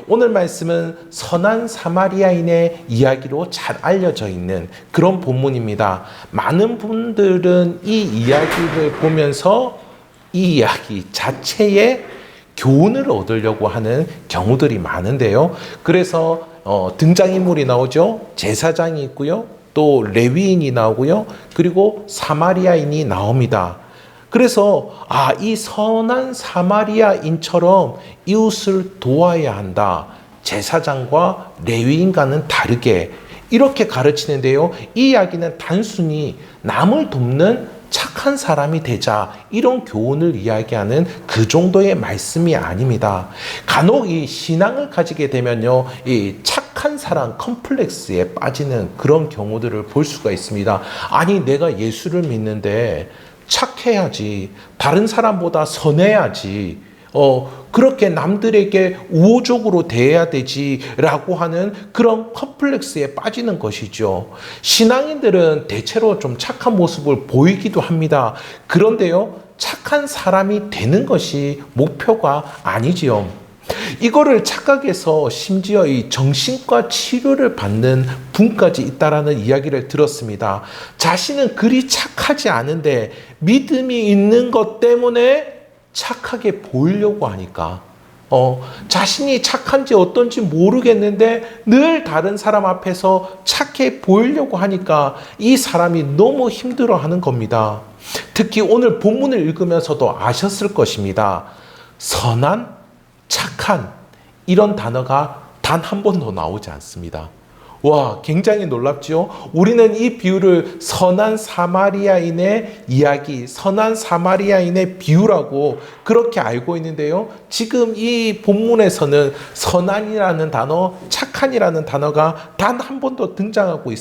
오늘 말씀은 선한 사마리아인의 이야기로 잘 알려져 있는 그런 본문입니다. 많은 분들은 이 이야기를 보면서 이 이야기 자체에 교훈을 얻으려고 하는 경우들이 많은데요. 그래서 등장인물이 나오죠. 제사장이 있고요. 또 레위인이 나오고요. 그리고 사마리아인이 나옵니다. 그래서 이 선한 사마리아인처럼 이웃을 도와야 한다. 제사장과 레위인과는 다르게 이렇게 가르치는데요. 이 이야기는 단순히 남을 돕는 착한 사람이 되자 이런 교훈을 이야기하는 그 정도의 말씀이 아닙니다. 간혹 이 신앙을 가지게 되면요, 이 착한 사람 컴플렉스에 빠지는 그런 경우들을 볼 수가 있습니다. 아니, 내가 예수를 믿는데 착해야지, 다른 사람보다 선해야지, 그렇게 남들에게 우호적으로 대해야 되지라고 하는 그런 컴플렉스에 빠지는 것이죠. 신앙인들은 대체로 좀 착한 모습을 보이기도 합니다. 그런데요, 착한 사람이 되는 것이 목표가 아니지요. 이거를 착각해서 심지어 이 정신과 치료를 받는 분까지 있다라는 이야기를 들었습니다. 자신은 그리 착하지 않은데 믿음이 있는 것 때문에 착하게 보이려고 하니까 자신이 착한지 어떤지 모르겠는데 늘 다른 사람 앞에서 착해 보이려고 하니까 이 사람이 너무 힘들어하는 겁니다. 특히 오늘 본문을 읽으면서도 아셨을 것입니다. 선한, 착한 이런 단어가 단 한 번도 나오지 않습니다. 와, 굉장히 놀랍죠? 우리는 이 비유를 선한 사마리아인의 이야기, 선한 사마리아인의 비유라고 그렇게 알고 있는데요. 지금 이 본문에서는 선한이라는 단어, 착한이라는 단어가 단 한 번도 등장하고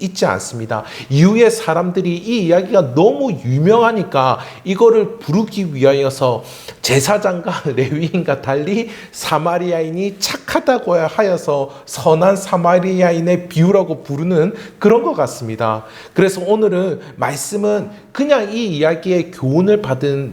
있지 않습니다. 이후에 사람들이 이 이야기가 너무 유명하니까 이거를 부르기 위하여서 제사장과 레위인과 달리 사마리아인이 착하다고 하여서 선한 사마리아인의 비유라고 부르는 그런 것 같습니다. 그래서 오늘은 말씀은 그냥 이 이야기의 교훈을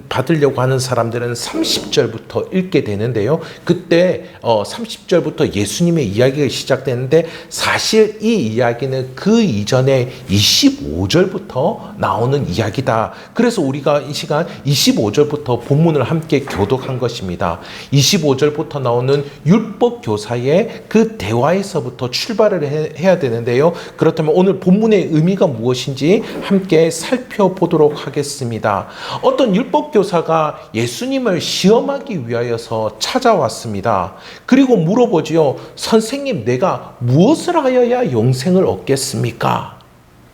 받으려고 하는 사람들은 30절부터 읽게 되는데요. 그때 30절부터 예수님의 이야기가 시작되는데 사실 이 이야기는 그 이전에 25절부터 나오는 이야기다. 그래서 우리가 이 시간 25절부터 본문을 함께 교독한 것입니다. 25절부터 나오는 율법 교사의 그 대화에서부터 출발을 해야 되는데요. 그렇다면 오늘 본문의 의미가 무엇인지 함께 살펴보도록 하겠습니다. 어떤 율법 교사가 예수님을 시험하기 위하여서 찾아왔습니다. 그리고 물어보지요. 선생님, 내가 무엇을 하여야 영생을 얻겠습니까?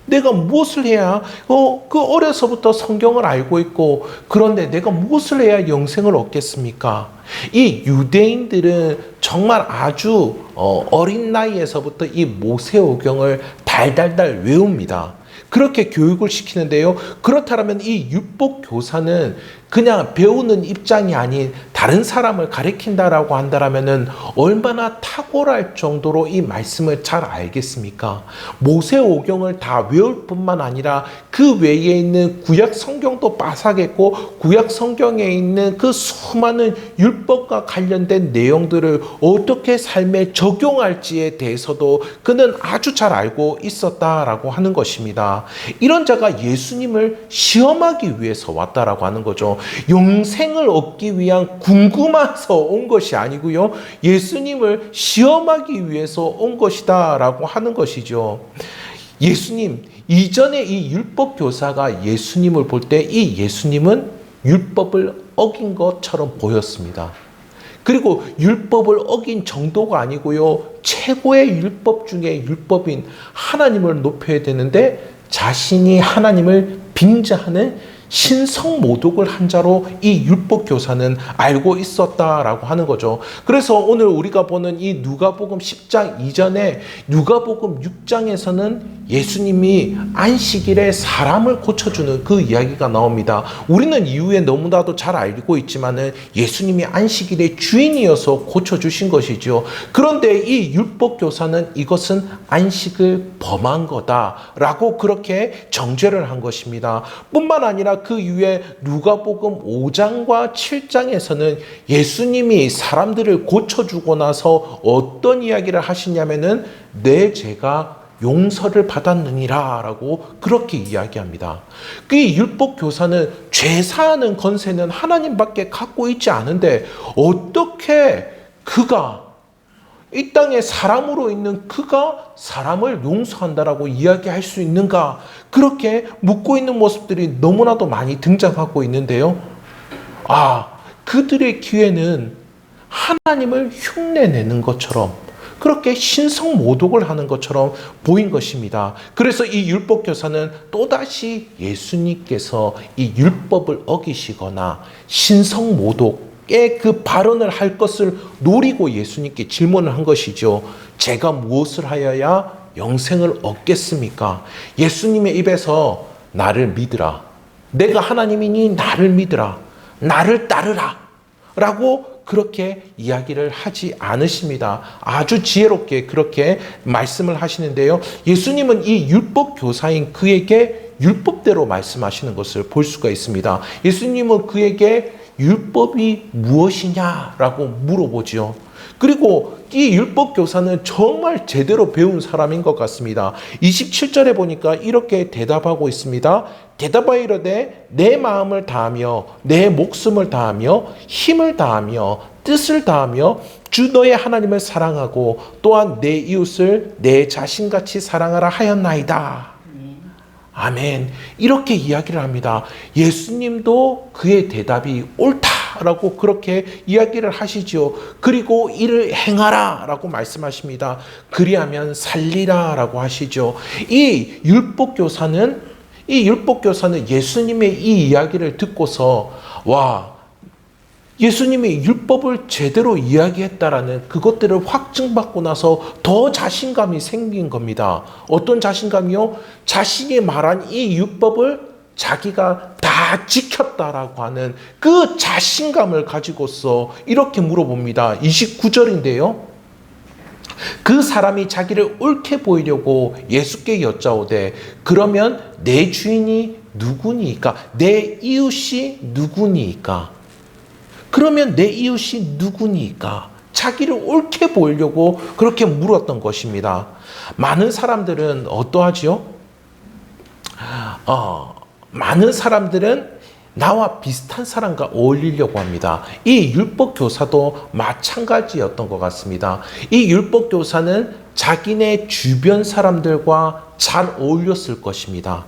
내가 무엇을 해야 어려서부터 성경을 알고 있고 그런데 내가 무엇을 해야 영생을 얻겠습니까? 이 유대인들은 정말 아주 어린 나이에서부터 이 모세오경을 달달달 외웁니다. 그렇게 교육을 시키는데요. 그렇다면 이 율법 교사는 그냥 배우는 입장이 아닌 다른 사람을 가리킨다라고 한다면은 얼마나 탁월할 정도로 이 말씀을 잘 알겠습니까? 모세오경을 다 외울 뿐만 아니라 그 외에 있는 구약 성경도 빠삭했고 구약 성경에 있는 그 수많은 율법과 관련된 내용들을 어떻게 삶에 적용할지에 대해서도 그는 아주 잘 알고 있었다라고 하는 것입니다. 이런 자가 예수님을 시험하기 위해서 왔다라고 하는 거죠. 영생을 얻기 위한 궁금해서 온 것이 아니고요. 예수님을 시험하기 위해서 온 것이다 라고 하는 것이죠. 예수님, 이전에 이 율법 교사가 예수님을 볼 때 이 예수님은 율법을 어긴 것처럼 보였습니다. 그리고 율법을 어긴 정도가 아니고요. 최고의 율법 중에 율법인 하나님을 높여야 되는데 자신이 하나님을 빙자하는 신성모독을 한 자로 이 율법 교사는 알고 있었다라고 하는 거죠. 그래서 오늘 우리가 보는 이 누가복음 10장 이전에 누가복음 6장에서는 예수님이 안식일에 사람을 고쳐주는 그 이야기가 나옵니다. 우리는 이후에 너무나도 잘 알고 있지만은 예수님이 안식일의 주인이어서 고쳐주신 것이죠. 그런데 이 율법 교사는 이것은 안식을 범한 거다라고 그렇게 정죄를 한 것입니다. 뿐만 아니라 아니라 그 이후에 누가복음 5장과 7장에서는 예수님이 사람들을 고쳐주고 나서 어떤 이야기를 하시냐면은 내 죄가 용서를 받았느니라 라고 그렇게 이야기합니다. 그 율법 교사는 죄 사하는 권세는 하나님밖에 갖고 있지 않은데 어떻게 그가 이 땅에 사람으로 있는 그가 사람을 용서한다라고 이야기할 수 있는가? 그렇게 묻고 있는 모습들이 너무나도 많이 등장하고 있는데요. 그들의 귀에는 하나님을 흉내내는 것처럼 그렇게 신성모독을 하는 것처럼 보인 것입니다. 그래서 이 율법교사는 또다시 예수님께서 이 율법을 어기시거나 신성모독의 그 발언을 할 것을 노리고 예수님께 질문을 한 것이죠. 제가 무엇을 하여야 영생을 얻겠습니까? 예수님의 입에서 나를 믿으라. 내가 하나님이니 나를 믿으라. 나를 따르라. 라고 그렇게 이야기를 하지 않으십니다. 아주 지혜롭게 그렇게 말씀을 하시는데요. 예수님은 이 율법 교사인 그에게 율법대로 말씀하시는 것을 볼 수가 있습니다. 예수님은 그에게 율법이 무엇이냐라고 물어보지요. 그리고 이 율법 교사는 정말 제대로 배운 사람인 것 같습니다. 27절에 보니까 이렇게 대답하고 있습니다. 대답하여 이르되 내 마음을 다하며 내 목숨을 다하며 힘을 다하며 뜻을 다하며 주 너의 하나님을 사랑하고 또한 내 이웃을 내 자신같이 사랑하라 하였나이다. 아멘. 이렇게 이야기를 합니다. 예수님도 그의 대답이 옳다라고 그렇게 이야기를 하시죠. 그리고 이를 행하라 라고 말씀하십니다. 그리하면 살리라 라고 하시죠. 이 율법교사는 예수님의 이 이야기를 듣고서 예수님이 율법을 제대로 이야기했다라는 그것들을 확증받고 나서 더 자신감이 생긴 겁니다. 어떤 자신감이요? 자신이 말한 이 율법을 자기가 다 지켰다라고 하는 그 자신감을 가지고서 이렇게 물어봅니다. 29절인데요. 그 사람이 자기를 옳게 보이려고 예수께 여짜오되 그러면 내 주인이 누구니까? 내 이웃이 누구니까? 그러면 내 이웃이 누구니까? 자기를 옳게 보이려고 그렇게 물었던 것입니다. 많은 사람들은 어떠하지요? 많은 사람들은 나와 비슷한 사람과 어울리려고 합니다. 이 율법 교사도 마찬가지였던 것 같습니다. 이 율법 교사는 자기네 주변 사람들과 잘 어울렸을 것입니다.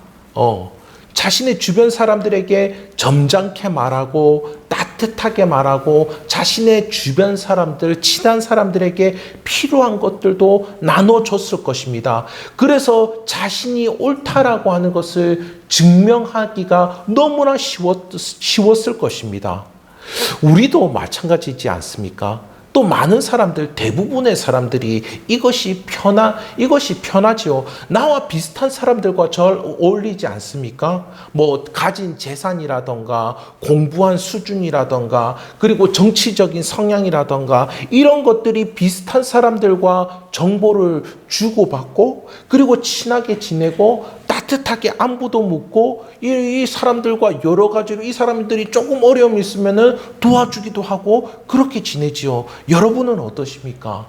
자신의 주변 사람들에게 점잖게 말하고 따뜻하게 말하고 자신의 주변 사람들, 친한 사람들에게 필요한 것들도 나눠줬을 것입니다. 그래서 자신이 옳다라고 하는 것을 증명하기가 너무나 쉬웠을 것입니다. 우리도 마찬가지지 않습니까? 또 많은 사람들, 대부분의 사람들이 이것이 편하지요. 나와 비슷한 사람들과 잘 어울리지 않습니까? 가진 재산이라던가, 공부한 수준이라던가, 그리고 정치적인 성향이라던가, 이런 것들이 비슷한 사람들과 정보를 주고받고, 그리고 친하게 지내고, 따뜻하게 안부도 묻고, 이 사람들과 여러 가지로 이 사람들이 조금 어려움이 있으면은 도와주기도 하고, 그렇게 지내지요. 여러분은 어떠십니까?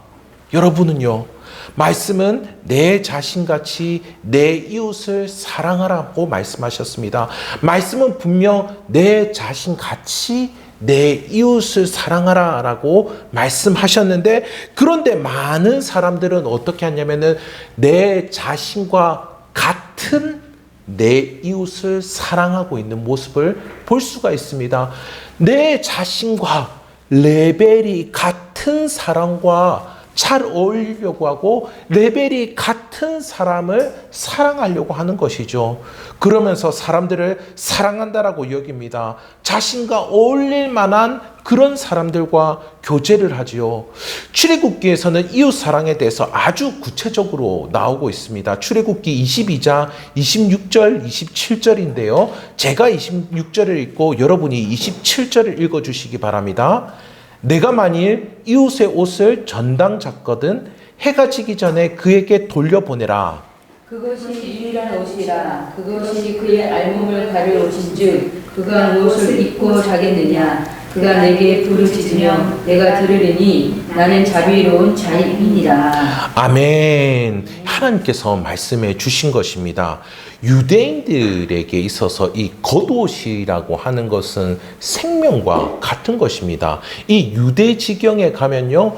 여러분은요, 말씀은 내 자신같이 내 이웃을 사랑하라고 말씀하셨습니다. 말씀은 분명 내 자신같이 내 이웃을 사랑하라 라고 말씀하셨는데, 그런데 많은 사람들은 어떻게 하냐면은 내 자신과 같은 내 이웃을 사랑하고 있는 모습을 볼 수가 있습니다. 내 자신과 레벨이 같은 사람과 잘 어울리려고 하고 레벨이 같은 사람을 사랑하려고 하는 것이죠. 그러면서 사람들을 사랑한다라고 여깁니다. 자신과 어울릴 만한 그런 사람들과 교제를 하지요. 출애굽기에서는 이웃 사랑에 대해서 아주 구체적으로 나오고 있습니다. 출애굽기 22장 26절 27절인데요. 제가 26절을 읽고 여러분이 27절을 읽어주시기 바랍니다. 내가 만일 이웃의 옷을 전당 잤거든 해가 지기 전에 그에게 돌려보내라. 그것이 유일한 옷이라. 그것이 그의 알몸을 가릴 옷인즉 그가 무엇을 입고 자겠느냐? 그가 내게 부르짖으며 내가 들으리니 나는 자비로운 자임이니라. 아멘. 하나님께서 말씀해 주신 것입니다. 유대인들에게 있어서 이 겉옷이라고 하는 것은 생명과 같은 것입니다. 이 유대 지경에 가면요,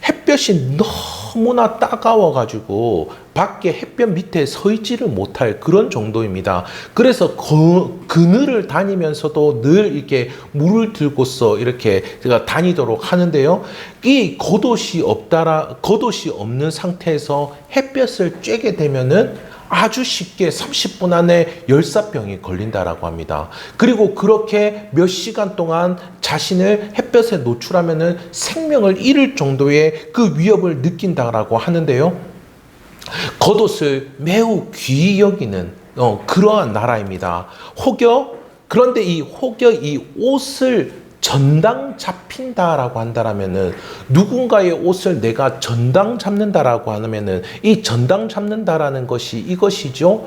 햇볕이 너무나 따가워가지고 밖에 햇볕 밑에 서 있지를 못할 그런 정도입니다. 그래서 그늘을 다니면서도 늘 이렇게 물을 들고서 이렇게 제가 다니도록 하는데요. 이 겉옷이 없는 상태에서 햇볕을 쬐게 되면은 아주 쉽게 30분 안에 열사병이 걸린다라고 합니다. 그리고 그렇게 몇 시간 동안 자신을 햇볕에 노출하면은 생명을 잃을 정도의 그 위협을 느낀다라고 하는데요. 겉옷을 매우 귀히 여기는 그러한 나라입니다. 그런데 이 옷을 전당 잡힌다라고 한다라면은, 누군가의 옷을 내가 전당 잡는다라고 하면은 이 전당 잡는다라는 것이 이것이죠.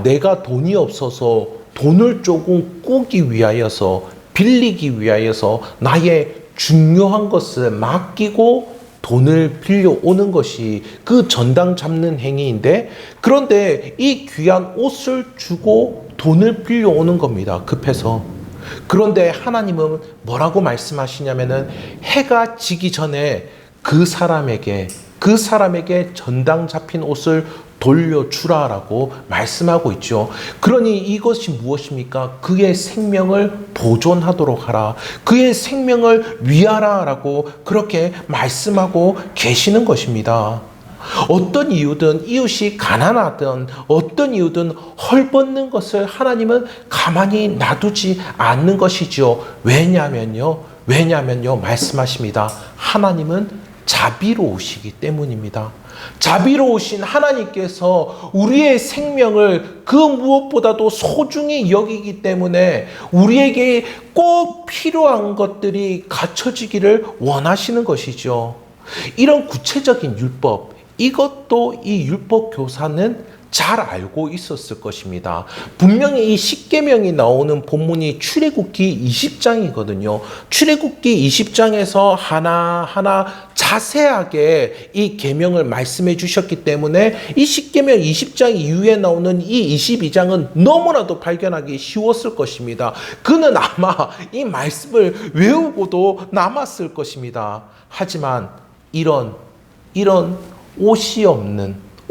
내가 돈이 없어서 돈을 조금 꾸기 위하여서, 빌리기 위하여서 나의 중요한 것을 맡기고 돈을 빌려오는 것이 그 전당 잡는 행위인데, 그런데 이 귀한 옷을 주고 돈을 빌려오는 겁니다. 급해서. 그런데 하나님은 뭐라고 말씀하시냐면은, 해가 지기 전에 그 사람에게 전당 잡힌 옷을 돌려주라라고 말씀하고 있죠. 그러니 이것이 무엇입니까? 그의 생명을 보존하도록 하라, 그의 생명을 위하라라고 그렇게 말씀하고 계시는 것입니다. 어떤 이유든, 이웃이 가난하든 어떤 이유든 헐벗는 것을 하나님은 가만히 놔두지 않는 것이죠. 왜냐면요 말씀하십니다. 하나님은 자비로우시기 때문입니다. 자비로우신 하나님께서 우리의 생명을 그 무엇보다도 소중히 여기기 때문에 우리에게 꼭 필요한 것들이 갖춰지기를 원하시는 것이죠. 이런 구체적인 율법, 이것도 이 율법 교사는 잘 알고 있었을 것입니다. 분명히 이 십계명이 나오는 본문이 출애굽기 20장이거든요. 출애굽기 20장에서 하나하나 자세하게 이 계명을 말씀해 주셨기 때문에 이 십계명 20장 이후에 나오는 이 22장은 너무나도 발견하기 쉬웠을 것입니다. 그는 아마 이 말씀을 외우고도 남았을 것입니다. 하지만 이런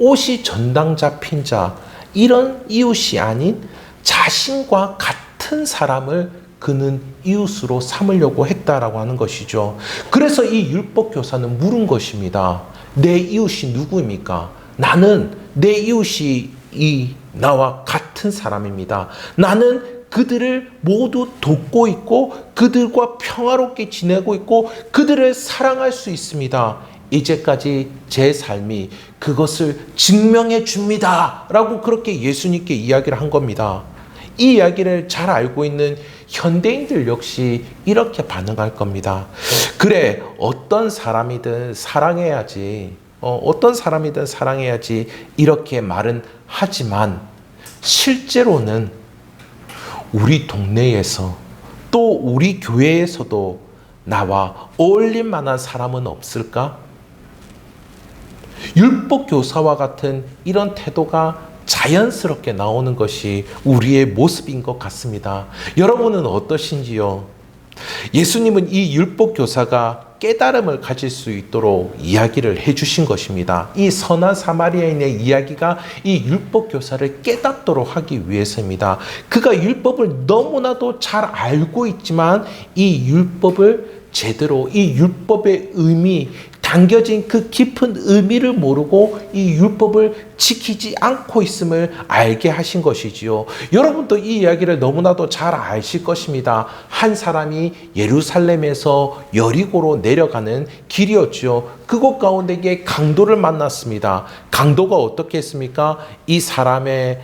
옷이 전당 잡힌 자, 이런 이웃이 아닌 자신과 같은 사람을 그는 이웃으로 삼으려고 했다라고 하는 것이죠. 그래서 이 율법 교사는 물은 것입니다. 내 이웃이 누구입니까? 나는 내 이웃이 나와 같은 사람입니다. 나는 그들을 모두 돕고 있고 그들과 평화롭게 지내고 있고 그들을 사랑할 수 있습니다. 이제까지 제 삶이 그것을 증명해 줍니다 라고 그렇게 예수님께 이야기를 한 겁니다. 이 이야기를 잘 알고 있는 현대인들 역시 이렇게 반응할 겁니다. 그래, 어떤 사람이든 사랑해야지, 이렇게 말은 하지만 실제로는 우리 동네에서 또 우리 교회에서도 나와 어울릴 만한 사람은 없을까? 율법 교사와 같은 이런 태도가 자연스럽게 나오는 것이 우리의 모습인 것 같습니다. 여러분은 어떠신지요? 예수님은 이 율법 교사가 깨달음을 가질 수 있도록 이야기를 해주신 것입니다. 이 선한 사마리아인의 이야기가 이 율법 교사를 깨닫도록 하기 위해서입니다. 그가 율법을 너무나도 잘 알고 있지만 이 율법을 제대로, 이 율법의 의미, 담겨진 그 깊은 의미를 모르고 이 율법을 지키지 않고 있음을 알게 하신 것이지요. 여러분도 이 이야기를 너무나도 잘 아실 것입니다. 한 사람이 예루살렘에서 여리고로 내려가는 길이었죠. 그곳 가운데에 강도를 만났습니다. 강도가 어떻게 했습니까? 이 사람의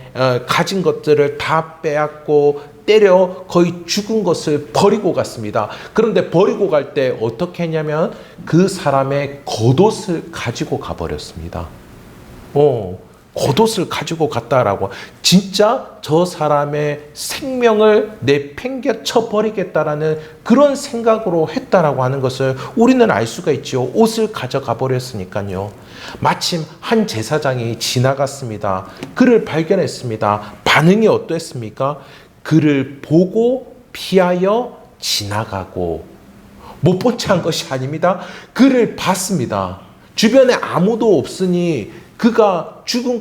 가진 것들을 다 빼앗고 때려 거의 죽은 것을 버리고 갔습니다. 그런데 버리고 갈 때 어떻게 했냐면 그 사람의 겉옷을 가지고 가버렸습니다. 겉옷을 가지고 갔다라고, 진짜 저 사람의 생명을 내팽개쳐 버리겠다라는 그런 생각으로 했다라고 하는 것을 우리는 알 수가 있죠. 옷을 가져가 버렸으니까요. 마침 한 제사장이 지나갔습니다. 그를 발견했습니다. 반응이 어땠습니까? 그를 보고 피하여 지나가고, 못 본 채 한 것이 아닙니다. 그를 봤습니다. 주변에 아무도 없으니 그가 죽음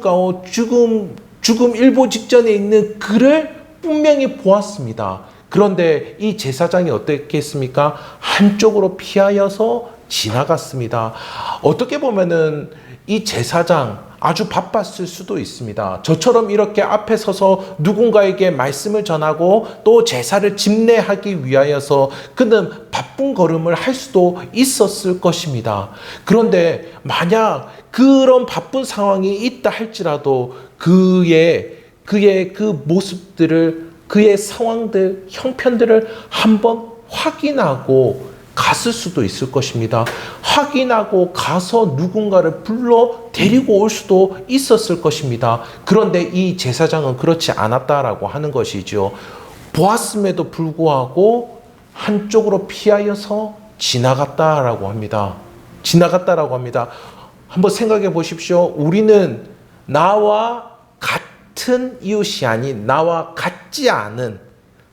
일보 직전에 있는 그를 분명히 보았습니다. 그런데 이 제사장이 어떻게 했습니까? 한쪽으로 피하여서 지나갔습니다. 어떻게 보면은 이 제사장 아주 바빴을 수도 있습니다. 저처럼 이렇게 앞에 서서 누군가에게 말씀을 전하고 또 제사를 집례하기 위하여서 그는 바쁜 걸음을 할 수도 있었을 것입니다. 그런데 만약 그런 바쁜 상황이 있다 할지라도 그의 그 모습들을, 그의 상황들, 형편들을 한번 확인하고 갔을 수도 있을 것입니다. 확인하고 가서 누군가를 불러 데리고 올 수도 있었을 것입니다. 그런데 이 제사장은 그렇지 않았다라고 하는 것이죠. 보았음에도 불구하고 한쪽으로 피하여서 지나갔다라고 합니다. 지나갔다라고 합니다. 한번 생각해 보십시오. 우리는 나와 같은 이웃이 아닌 나와 같지 않은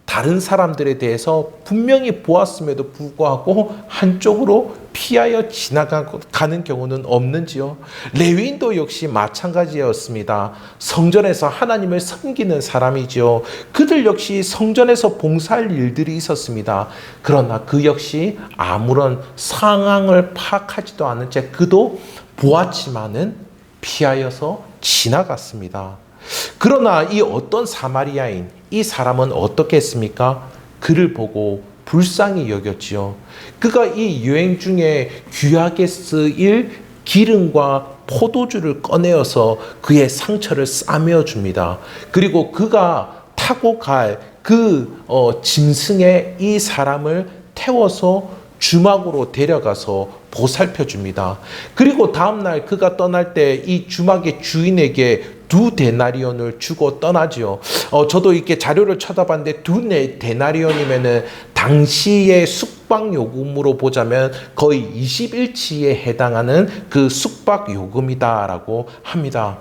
다른 사람들에 대해서 분명히 보았음에도 불구하고 한쪽으로 피하여 지나가는 경우는 없는지요? 레위인도 역시 마찬가지였습니다. 성전에서 하나님을 섬기는 사람이죠. 그들 역시 성전에서 봉사할 일들이 있었습니다. 그러나 그 역시 아무런 상황을 파악하지도 않은 채 그도 보았지만은 피하여서 지나갔습니다. 그러나 이 어떤 사마리아인, 이 사람은 어떻게 했습니까? 그를 보고 불쌍히 여겼지요. 그가 이 여행 중에 귀하게 쓰일 기름과 포도주를 꺼내어서 그의 상처를 싸매어 줍니다. 그리고 그가 타고 갈 그 짐승에 이 사람을 태워서 주막으로 데려가서 보살펴 줍니다. 그리고 다음날 그가 떠날 때 이 주막의 주인에게 2데나리온을 주고 떠나지요. 저도 이렇게 자료를 찾아봤는데 2데나리온이면은 당시의 숙박 요금으로 보자면 거의 21치에 해당하는 그 숙박 요금이다라고 합니다.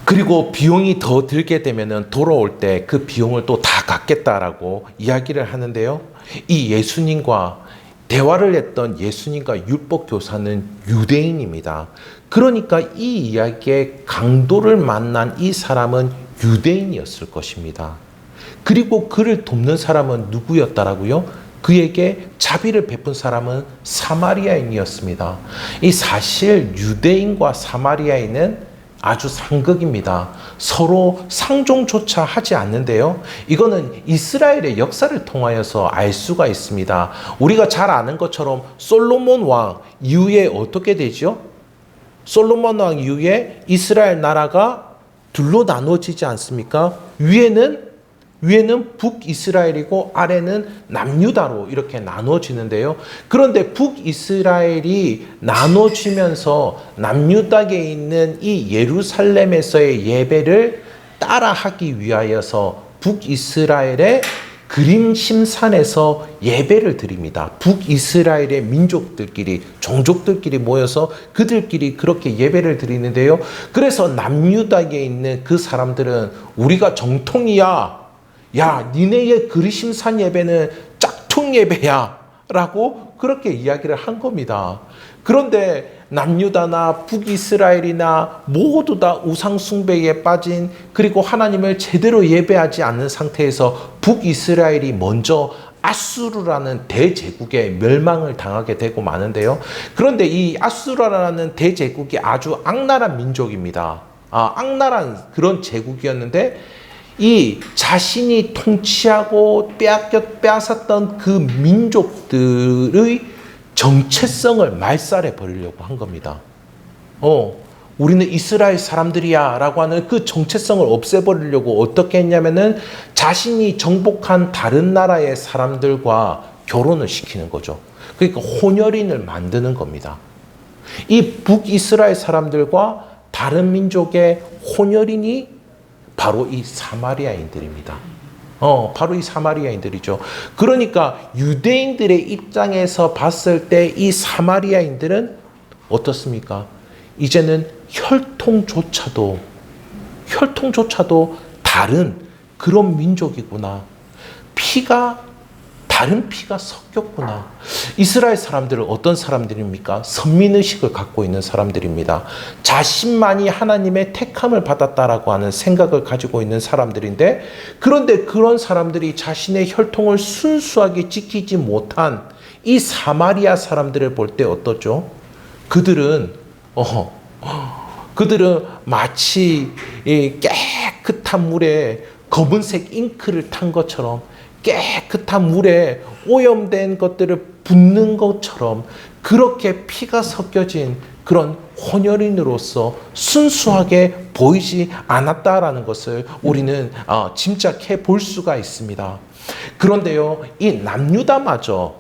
그리고 비용이 더 들게 되면은 돌아올 때 그 비용을 또 다 갚겠다라고 이야기를 하는데요. 이 예수님과 대화를 했던 예수님과 율법 교사는 유대인입니다. 그러니까 이 이야기의 강도를 만난 이 사람은 유대인이었을 것입니다. 그리고 그를 돕는 사람은 누구였다라고요? 그에게 자비를 베푼 사람은 사마리아인이었습니다. 이 사실 유대인과 사마리아인은 아주 상극입니다. 서로 상종조차 하지 않는데요. 이거는 이스라엘의 역사를 통하여서 알 수가 있습니다. 우리가 잘 아는 것처럼 솔로몬 왕 이후에 어떻게 되죠? 솔로몬 왕 이후에 이스라엘 나라가 둘로 나눠지지 않습니까? 위에는 북이스라엘이고 아래는 남유다로 이렇게 나눠지는데요. 그런데 북이스라엘이 나눠지면서 남유다에 있는 이 예루살렘에서의 예배를 따라하기 위하여서 북이스라엘의 그림심산에서 예배를 드립니다. 북이스라엘의 민족들끼리, 종족들끼리 모여서 그들끼리 그렇게 예배를 드리는데요. 그래서 남유다에 있는 그 사람들은 우리가 정통이야, 야, 니네의 그리심산 예배는 짝퉁 예배야 라고 그렇게 이야기를 한 겁니다. 그런데 남유다나 북이스라엘이나 모두 다 우상숭배에 빠진, 그리고 하나님을 제대로 예배하지 않는 상태에서 북이스라엘이 먼저 아수르라는 대제국의 멸망을 당하게 되고 마는데요. 그런데 이 아수르라는 대제국이 아주 악랄한 민족입니다. 악랄한 그런 제국이었는데 이 자신이 통치하고 빼앗았던 그 민족들의 정체성을 말살해 버리려고 한 겁니다. 우리는 이스라엘 사람들이야 라고 하는 그 정체성을 없애버리려고 어떻게 했냐면은 자신이 정복한 다른 나라의 사람들과 결혼을 시키는 거죠. 그러니까 혼혈인을 만드는 겁니다. 이 북이스라엘 사람들과 다른 민족의 혼혈인이 바로 이 사마리아인들입니다. 바로 이 사마리아인들이죠. 그러니까 유대인들의 입장에서 봤을 때 이 사마리아인들은 어떻습니까? 이제는 혈통조차도 다른 그런 민족이구나. 다른 피가 섞였구나. 이스라엘 사람들은 어떤 사람들입니까? 선민의식을 갖고 있는 사람들입니다. 자신만이 하나님의 택함을 받았다라고 하는 생각을 가지고 있는 사람들인데, 그런데 그런 사람들이 자신의 혈통을 순수하게 지키지 못한 이 사마리아 사람들을 볼 때 어떻죠? 그들은 마치 깨끗한 물에 검은색 잉크를 탄 것처럼, 깨끗한 물에 오염된 것들을 붓는 것처럼 그렇게 피가 섞여진 그런 혼혈인으로서 순수하게 보이지 않았다라는 것을 우리는 짐작해 볼 수가 있습니다. 그런데요, 이 남유다마저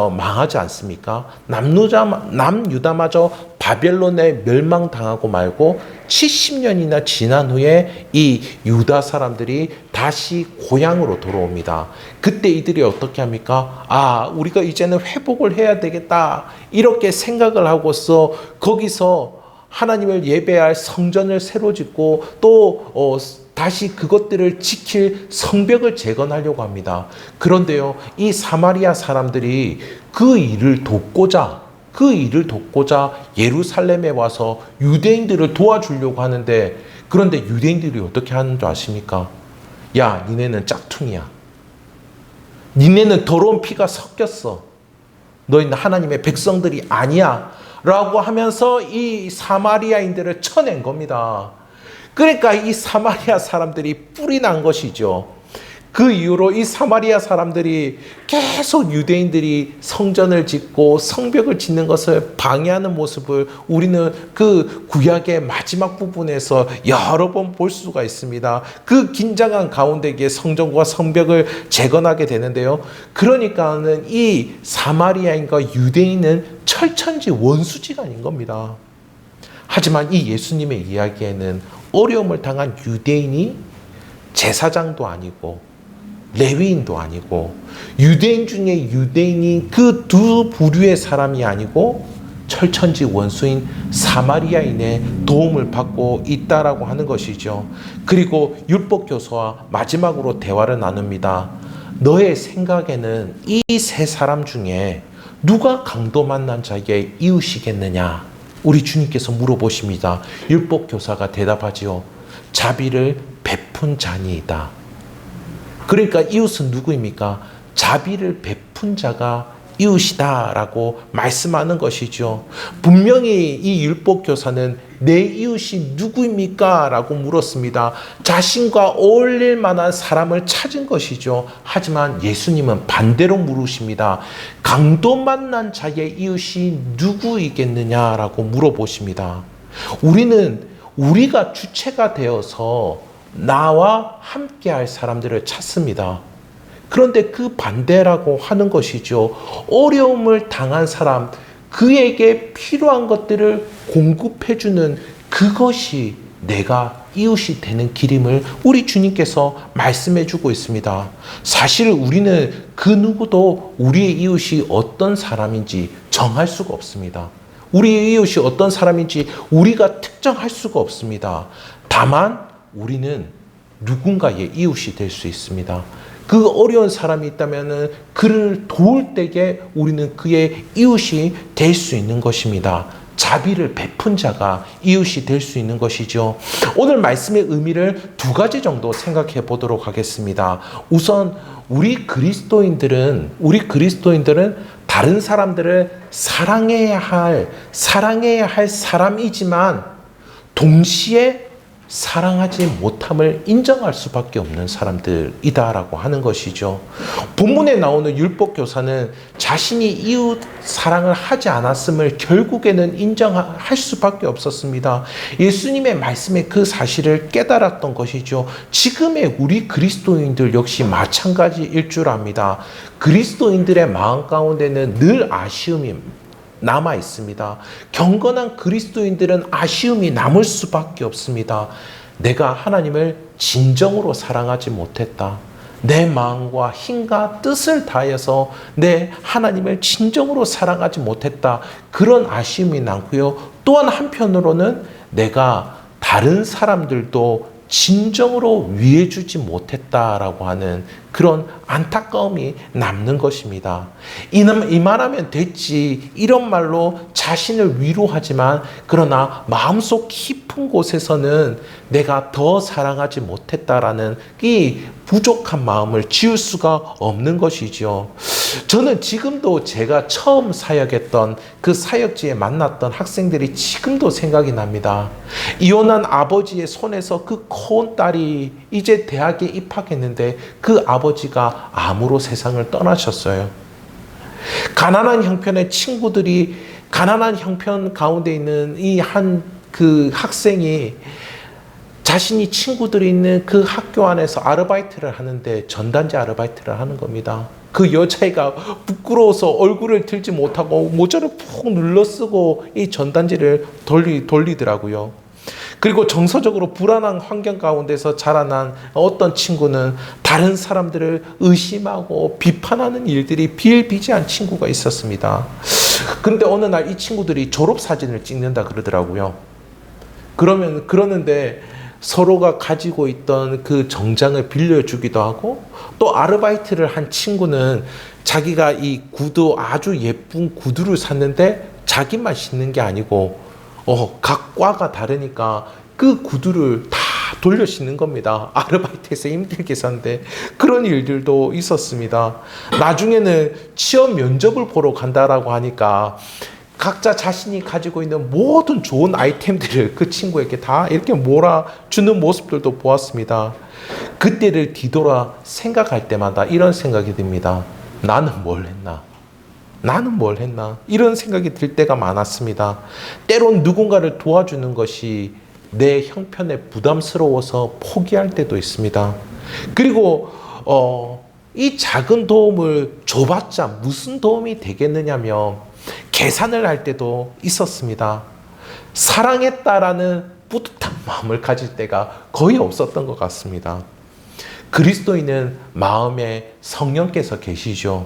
망하지 않습니까? 남유다마저 바벨론에 멸망당하고 말고 70년이나 지난 후에 이 유다 사람들이 다시 고향으로 돌아옵니다. 그때 이들이 어떻게 합니까? 우리가 이제는 회복을 해야 되겠다. 이렇게 생각을 하고서 거기서 하나님을 예배할 성전을 새로 짓고 또 다시 그것들을 지킬 성벽을 재건하려고 합니다. 그런데요, 이 사마리아 사람들이 그 일을 돕고자 예루살렘에 와서 유대인들을 도와주려고 하는데, 그런데 유대인들이 어떻게 하는 줄 아십니까? 야, 니네는 짝퉁이야. 니네는 더러운 피가 섞였어. 너희는 하나님의 백성들이 아니야. 라고 하면서 이 사마리아인들을 쳐낸 겁니다. 그러니까 이 사마리아 사람들이 뿔이 난 것이죠. 그 이후로 이 사마리아 사람들이 계속 유대인들이 성전을 짓고 성벽을 짓는 것을 방해하는 모습을 우리는 그 구약의 마지막 부분에서 여러 번 볼 수가 있습니다. 그 긴장한 가운데에 성전과 성벽을 재건하게 되는데요. 그러니까는 이 사마리아인과 유대인은 철천지 원수지간인 겁니다. 하지만 이 예수님의 이야기에는 어려움을 당한 유대인이 제사장도 아니고 레위인도 아니고 유대인 중에 유대인이 그 두 부류의 사람이 아니고 철천지 원수인 사마리아인의 도움을 받고 있다라고 하는 것이죠. 그리고 율법교사와 마지막으로 대화를 나눕니다. 너의 생각에는 이 세 사람 중에 누가 강도 만난 자의 이웃이겠느냐? 우리 주님께서 물어보십니다. 율법교사가 대답하지요. 자비를 베푼 자니이다. 그러니까 이웃은 누구입니까? 자비를 베푼 자가 이웃이다라고 말씀하는 것이죠. 분명히 이 율법교사는 내 이웃이 누구입니까? 라고 물었습니다. 자신과 어울릴 만한 사람을 찾은 것이죠. 하지만 예수님은 반대로 물으십니다. 강도 만난 자의 이웃이 누구이겠느냐라고 물어보십니다. 우리가 주체가 되어서 나와 함께할 사람들을 찾습니다. 그런데 그 반대라고 하는 것이죠. 어려움을 당한 사람, 그에게 필요한 것들을 공급해주는 그것이 내가 이웃이 되는 길임을 우리 주님께서 말씀해주고 있습니다. 사실 우리는 그 누구도 우리의 이웃이 어떤 사람인지 정할 수가 없습니다. 우리의 이웃이 어떤 사람인지 우리가 특정할 수가 없습니다. 다만 우리는 누군가의 이웃이 될 수 있습니다. 그 어려운 사람이 있다면 그를 도울 때에 우리는 그의 이웃이 될 수 있는 것입니다. 자비를 베푼 자가 이웃이 될 수 있는 것이죠. 오늘 말씀의 의미를 두 가지 정도 생각해 보도록 하겠습니다. 우선 우리 그리스도인들은 다른 사람들을 사랑해야 할 사람이지만 동시에 사랑하지 못함을 인정할 수밖에 없는 사람들이다라고 하는 것이죠. 본문에 나오는 율법교사는 자신이 이웃 사랑을 하지 않았음을 결국에는 인정할 수밖에 없었습니다. 예수님의 말씀에 그 사실을 깨달았던 것이죠. 지금의 우리 그리스도인들 역시 마찬가지일 줄 압니다. 그리스도인들의 마음 가운데는 늘 아쉬움이 남아 있습니다. 경건한 그리스도인들은 아쉬움이 남을 수밖에 없습니다. 내가 하나님을 진정으로 사랑하지 못했다. 내 마음과 힘과 뜻을 다해서 내 하나님을 진정으로 사랑하지 못했다. 그런 아쉬움이 남고요. 또한 한편으로는 내가 다른 사람들도 진정으로 위해주지 못했다라고 하는 그런 안타까움이 남는 것입니다. 이만하면 됐지 이런 말로 자신을 위로하지만 그러나 마음속 깊은 곳에서는 내가 더 사랑하지 못했다라는 이 부족한 마음을 지울 수가 없는 것이죠. 저는 지금도 제가 처음 사역했던 그 사역지에 만났던 학생들이 지금도 생각이 납니다. 이혼한 아버지의 손에서 그 커온 딸이 이제 대학에 입학했는데 그 아버지가 암으로 세상을 떠나셨어요. 가난한 형편의 친구들이 가난한 형편 가운데 있는 이 그 학생이 자신이 친구들이 있는 그 학교 안에서 아르바이트를 하는데 전단지 아르바이트를 하는 겁니다. 그 여자애가 부끄러워서 얼굴을 들지 못하고 모자를 푹 눌러쓰고 이 전단지를 돌리더라고요. 그리고 정서적으로 불안한 환경 가운데서 자라난 어떤 친구는 다른 사람들을 의심하고 비판하는 일들이 비일비재한 친구가 있었습니다. 근데 어느 날 이 친구들이 졸업사진을 찍는다 그러더라고요. 그러는데 서로가 가지고 있던 그 정장을 빌려주기도 하고 또 아르바이트를 한 친구는 자기가 이 구두 아주 예쁜 구두를 샀는데 자기만 신는 게 아니고 각 과가 다르니까 그 구두를 다 돌려 신는 겁니다. 아르바이트에서 힘들게 샀는데 그런 일들도 있었습니다. 나중에는 취업 면접을 보러 간다라고 하니까 각자 자신이 가지고 있는 모든 좋은 아이템들을 그 친구에게 다 이렇게 몰아주는 모습들도 보았습니다. 그때를 뒤돌아 생각할 때마다 이런 생각이 듭니다. 나는 뭘 했나? 나는 뭘 했나? 이런 생각이 들 때가 많았습니다. 때론 누군가를 도와주는 것이 내 형편에 부담스러워서 포기할 때도 있습니다. 그리고 이 작은 도움을 줘봤자 무슨 도움이 되겠느냐며 계산을 할 때도 있었습니다. 사랑했다라는 뿌듯한 마음을 가질 때가 거의 없었던 것 같습니다. 그리스도인은 마음에 성령께서 계시죠.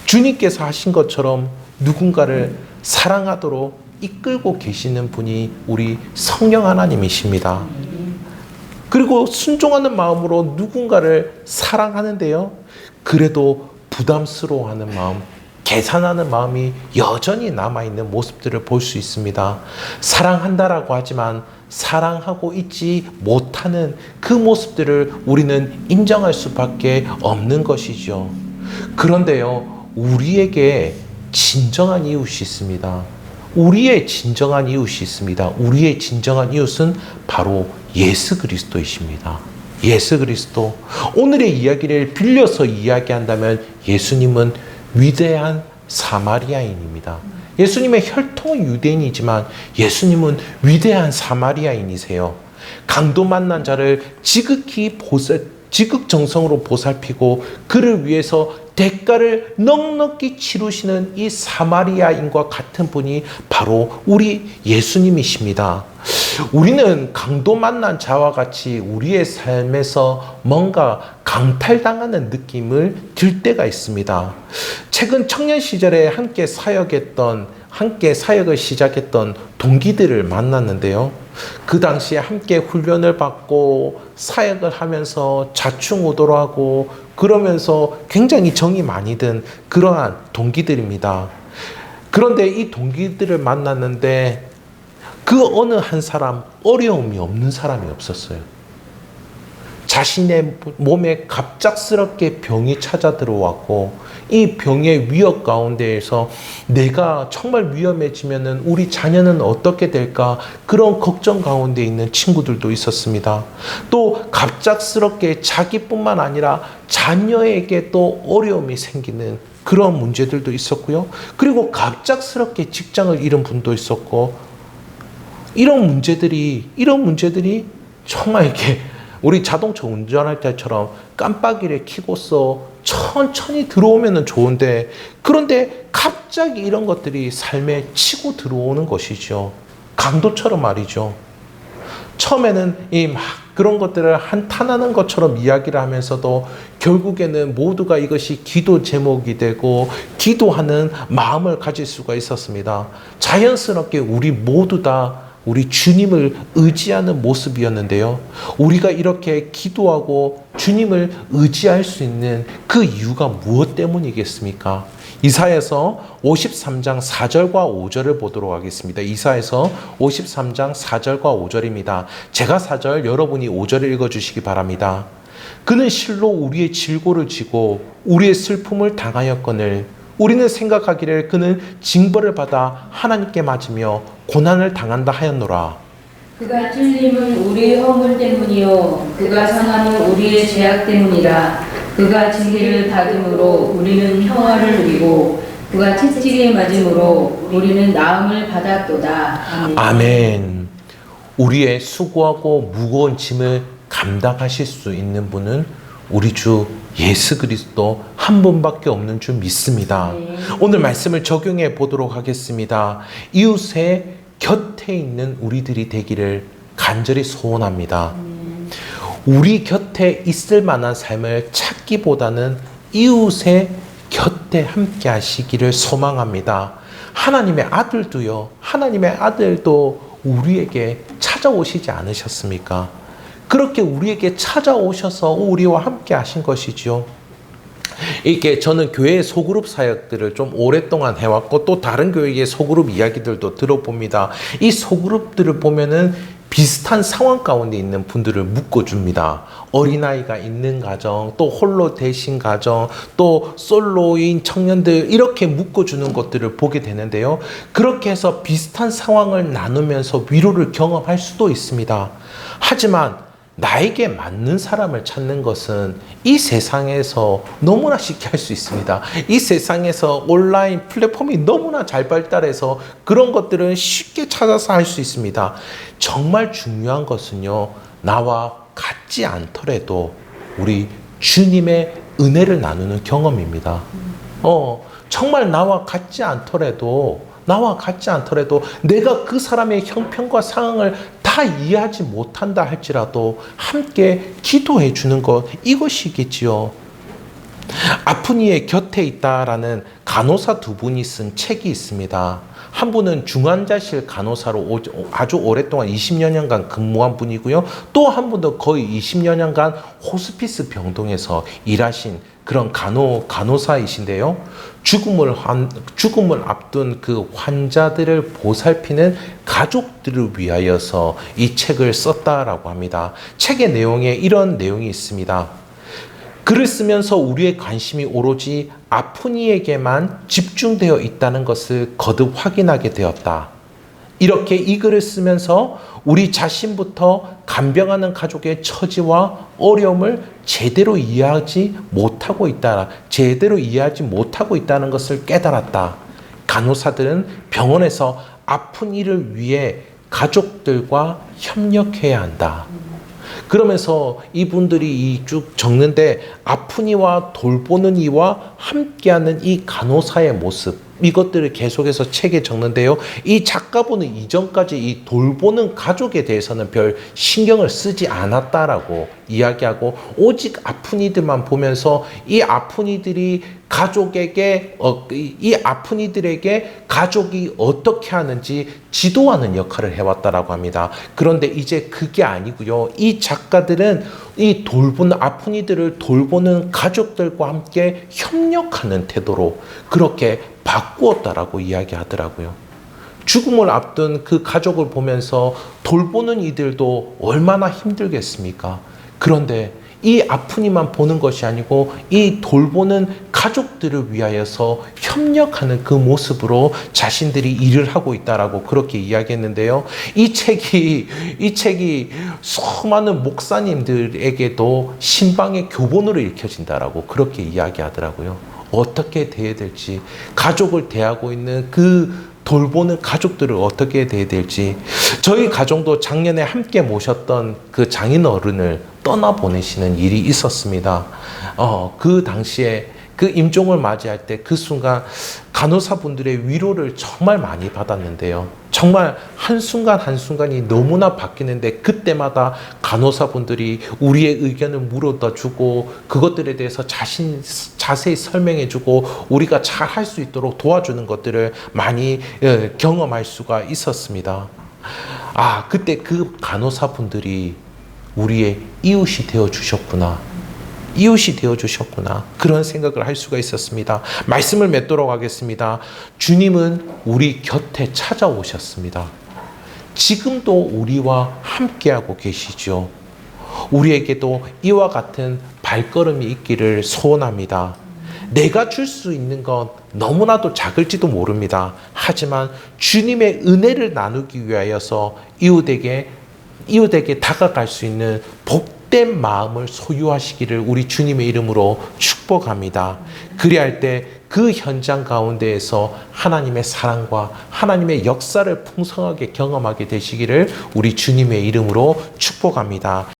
주님께서 하신 것처럼 누군가를 사랑하도록 이끌고 계시는 분이 우리 성령 하나님이십니다. 그리고 순종하는 마음으로 누군가를 사랑하는데요. 그래도 부담스러워하는 마음, 계산하는 마음이 여전히 남아있는 모습들을 볼 수 있습니다. 사랑한다라고 하지만 사랑하고 있지 못하는 그 모습들을 우리는 인정할 수밖에 없는 것이죠. 그런데요, 우리에게 진정한 이웃이 있습니다. 우리의 진정한 이웃이 있습니다. 우리의 진정한 이웃은 바로 예수 그리스도이십니다. 예수 그리스도. 오늘의 이야기를 빌려서 이야기한다면 예수님은 위대한 사마리아인입니다. 예수님의 혈통은 유대인이지만 예수님은 위대한 사마리아인이세요. 강도 만난 자를 지극정성으로 보살피고 그를 위해서 대가를 넉넉히 치르시는 이 사마리아인과 같은 분이 바로 우리 예수님이십니다. 우리는 강도 만난 자와 같이 우리의 삶에서 뭔가 강탈당하는 느낌을 들 때가 있습니다. 최근 청년 시절에 함께 사역을 시작했던 동기들을 만났는데요. 그 당시에 함께 훈련을 받고 사역을 하면서 좌충우돌 하고 그러면서 굉장히 정이 많이 든 그러한 동기들입니다. 그런데 이 동기들을 만났는데 그 어느 한 사람 어려움이 없는 사람이 없었어요. 자신의 몸에 갑작스럽게 병이 찾아 들어왔고 이 병의 위협 가운데에서 내가 정말 위험해지면은 우리 자녀는 어떻게 될까 그런 걱정 가운데 있는 친구들도 있었습니다. 또 갑작스럽게 자기뿐만 아니라 자녀에게 또 어려움이 생기는 그런 문제들도 있었고요. 그리고 갑작스럽게 직장을 잃은 분도 있었고 이런 문제들이 정말 이렇게 우리 자동차 운전할 때처럼 깜빡이를 켜고서 천천히 들어오면 좋은데, 그런데 갑자기 이런 것들이 삶에 치고 들어오는 것이죠. 강도처럼 말이죠. 처음에는 이 막 그런 것들을 한탄하는 것처럼 이야기를 하면서도 결국에는 모두가 이것이 기도 제목이 되고 기도하는 마음을 가질 수가 있었습니다. 자연스럽게 우리 모두 다 우리 주님을 의지하는 모습이었는데요. 우리가 이렇게 기도하고 주님을 의지할 수 있는 그 이유가 무엇 때문이겠습니까? 이사야서 53장 4절과 5절을 보도록 하겠습니다. 이사야서 53장 4절과 5절입니다. 제가 4절, 여러분이 5절을 읽어주시기 바랍니다. 그는 실로 우리의 질고를 지고 우리의 슬픔을 당하였거늘 우리는 생각하기를 그는 징벌을 받아 하나님께 맞으며 고난을 당한다 하였노라. 그가 찔림은 우리의 허물 때문이요 그가 상함은 우리의 죄악 때문이라. 그가 징계를 받음으로 우리는 평화를 누리고 그가 채찍에 맞음으로 우리는 나음을 받았도다. 아멘. 아멘. 우리의 수고하고 무거운 짐을 감당하실 수 있는 분은 우리 주 예수 그리스도 한 분밖에 없는 줄 믿습니다. 오늘 말씀을 적용해 보도록 하겠습니다. 이웃의 곁에 있는 우리들이 되기를 간절히 소원합니다. 우리 곁에 있을 만한 삶을 찾기보다는 이웃의 곁에 함께 하시기를 소망합니다. 하나님의 아들도요, 하나님의 아들도 우리에게 찾아오시지 않으셨습니까? 그렇게 우리에게 찾아오셔서 우리와 함께 하신 것이죠. 이게 저는 교회 소그룹 사역들을 좀 오랫동안 해왔고 또 다른 교회의 소그룹 이야기들도 들어봅니다. 이 소그룹들을 보면은 비슷한 상황 가운데 있는 분들을 묶어줍니다. 어린아이가 있는 가정, 또 홀로 되신 가정, 또 솔로인 청년들 이렇게 묶어주는 것들을 보게 되는데요. 그렇게 해서 비슷한 상황을 나누면서 위로를 경험할 수도 있습니다. 하지만 나에게 맞는 사람을 찾는 것은 이 세상에서 너무나 쉽게 할 수 있습니다. 이 세상에서 온라인 플랫폼이 너무나 잘 발달해서 그런 것들은 쉽게 찾아서 할 수 있습니다. 정말 중요한 것은요, 나와 같지 않더라도 우리 주님의 은혜를 나누는 경험입니다. 정말 나와 같지 않더라도 내가 그 사람의 형편과 상황을 다 이해하지 못한다 할지라도 함께 기도해 주는 것, 이것이겠지요. 아픈 이의 곁에 있다라는 간호사 두 분이 쓴 책이 있습니다. 한 분은 중환자실 간호사로 아주 오랫동안 20여 년간 근무한 분이고요. 또 한 분도 거의 20여 년간 호스피스 병동에서 일하신 그런 간호사이신데요. 죽음을 앞둔 그 환자들을 보살피는 가족들을 위하여서 이 책을 썼다라고 합니다. 책의 내용에 이런 내용이 있습니다. 글을 쓰면서 우리의 관심이 오로지 아픈 이에게만 집중되어 있다는 것을 거듭 확인하게 되었다. 이렇게 이 글을 쓰면서 우리 자신부터 간병하는 가족의 처지와 어려움을 제대로 이해하지 못하고 있다는 것을 깨달았다. 간호사들은 병원에서 아픈 이를 위해 가족들과 협력해야 한다. 그러면서 이분들이 쭉 적는데 아픈 이와 돌보는 이와 함께하는 이 간호사의 모습, 이것들을 계속해서 책에 적는데요. 이 작가분은 이전까지 이 돌보는 가족에 대해서는 별 신경을 쓰지 않았다라고 이야기하고 오직 아픈 이들만 보면서 이 아픈 이들이 이 아픈 이들에게 가족이 어떻게 하는지 지도하는 역할을 해왔다라고 합니다. 그런데 이제 그게 아니고요. 이 작가들은 이 아픈 이들을 돌보는 가족들과 함께 협력하는 태도로 그렇게 바꾸었다라고 이야기하더라고요. 죽음을 앞둔 그 가족을 보면서 돌보는 이들도 얼마나 힘들겠습니까? 그런데 이 아픈 이만 보는 것이 아니고 이 돌보는 가족들을 위하여서 협력하는 그 모습으로 자신들이 일을 하고 있다라고 그렇게 이야기했는데요. 이 책이 수많은 목사님들에게도 신방의 교본으로 읽혀진다라고 그렇게 이야기하더라고요. 어떻게 대해야 될지, 가족을 대하고 있는 그 돌보는 가족들을 어떻게 대해야 될지. 저희 가정도 작년에 함께 모셨던 그 장인 어른을 떠나보내시는 일이 있었습니다. 그 당시에 그 임종을 맞이할 때 그 순간 간호사분들의 위로를 정말 많이 받았는데요. 정말 한순간 한순간이 너무나 바뀌는데 그때마다 간호사분들이 우리의 의견을 물어다 주고 그것들에 대해서 자세히 설명해 주고 우리가 잘 할 수 있도록 도와주는 것들을 많이 경험할 수가 있었습니다. 그때 그 간호사분들이 우리의 이웃이 되어 주셨구나. 이웃이 되어주셨구나. 그런 생각을 할 수가 있었습니다. 말씀을 맺도록 하겠습니다. 주님은 우리 곁에 찾아오셨습니다. 지금도 우리와 함께하고 계시죠. 우리에게도 이와 같은 발걸음이 있기를 소원합니다. 내가 줄 수 있는 건 너무나도 작을지도 모릅니다. 하지만 주님의 은혜를 나누기 위하여서 이웃에게 다가갈 수 있는 복된 마음을 소유하시기를 우리 주님의 이름으로 축복합니다. 그리할 때 그 현장 가운데에서 하나님의 사랑과 하나님의 역사를 풍성하게 경험하게 되시기를 우리 주님의 이름으로 축복합니다.